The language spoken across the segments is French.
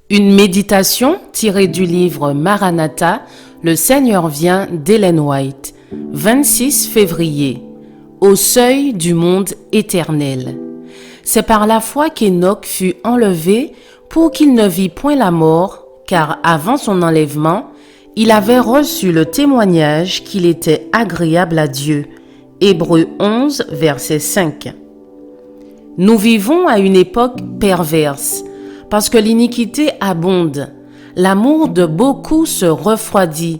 Une méditation tirée du livre Maranatha, le Seigneur vient d'Ellen White, 26 février, au seuil du monde éternel. C'est par la foi qu'Enoch fut enlevé pour qu'il ne vît point la mort, car avant son enlèvement, il avait reçu le témoignage qu'il était agréable à Dieu. Hébreux 11, verset 5. Nous vivons à une époque perverse, parce que l'iniquité abonde, l'amour de beaucoup se refroidit.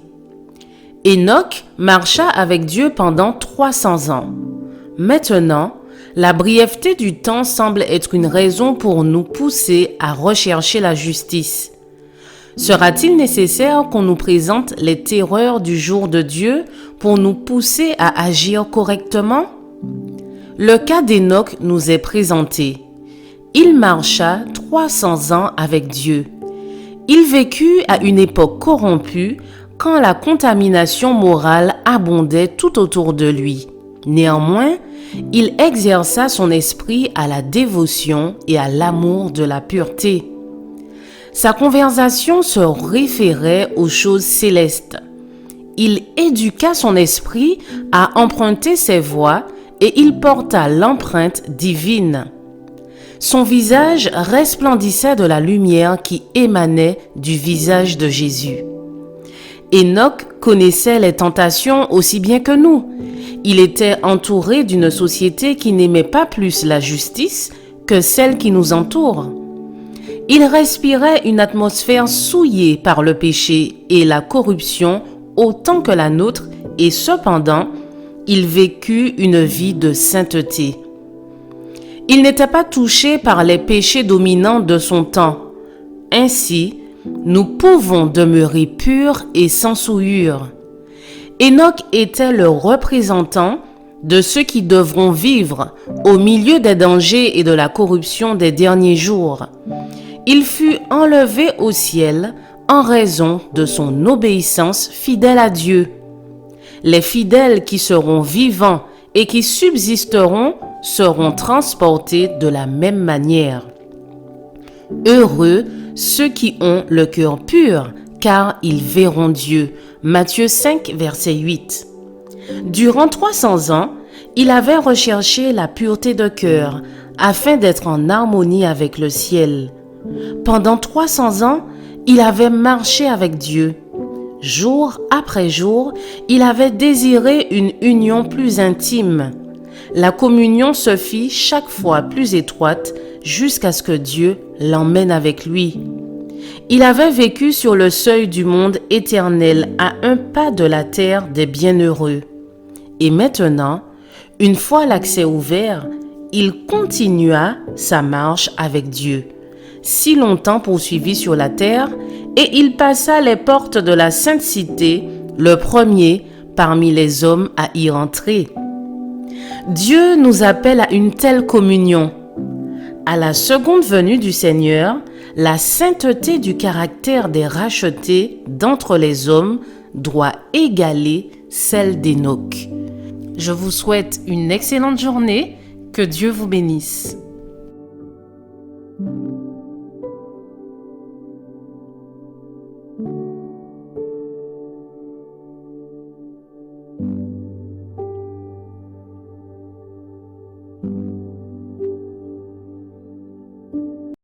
Enoch marcha avec Dieu pendant 300 ans. Maintenant, la brièveté du temps semble être une raison pour nous pousser à rechercher la justice. Sera-t-il nécessaire qu'on nous présente les terreurs du jour de Dieu pour nous pousser à agir correctement? Le cas d'Enoch nous est présenté. Il marcha 300 ans avec Dieu. Il vécut à une époque corrompue quand la contamination morale abondait tout autour de lui. Néanmoins, il exerça son esprit à la dévotion et à l'amour de la pureté. Sa conversation se référait aux choses célestes. Il éduqua son esprit à emprunter ses voies et il porta l'empreinte divine. Son visage resplendissait de la lumière qui émanait du visage de Jésus. Enoch connaissait les tentations aussi bien que nous. Il était entouré d'une société qui n'aimait pas plus la justice que celle qui nous entoure. Il respirait une atmosphère souillée par le péché et la corruption autant que la nôtre, et cependant, il vécut une vie de sainteté. Il n'était pas touché par les péchés dominants de son temps. Ainsi, nous pouvons demeurer purs et sans souillure. Enoch était le représentant de ceux qui devront vivre au milieu des dangers et de la corruption des derniers jours. Il fut enlevé au ciel en raison de son obéissance fidèle à Dieu. Les fidèles qui seront vivants et qui subsisteront seront transportés de la même manière. Heureux ceux qui ont le cœur pur, car ils verront Dieu. Matthieu 5, verset 8. Durant 300 ans, il avait recherché la pureté de cœur afin d'être en harmonie avec le ciel. Pendant 300 ans, il avait marché avec Dieu. Jour après jour, il avait désiré une union plus intime. La communion se fit chaque fois plus étroite jusqu'à ce que Dieu l'emmène avec lui. Il avait vécu sur le seuil du monde éternel à un pas de la terre des bienheureux. Et maintenant, une fois l'accès ouvert, il continua sa marche avec Dieu, si longtemps poursuivi sur la terre, et il passa les portes de la sainte cité, le premier parmi les hommes à y entrer. Dieu nous appelle à une telle communion. À la seconde venue du Seigneur, la sainteté du caractère des rachetés d'entre les hommes doit égaler celle d'Enoch. Je vous souhaite une excellente journée. Que Dieu vous bénisse.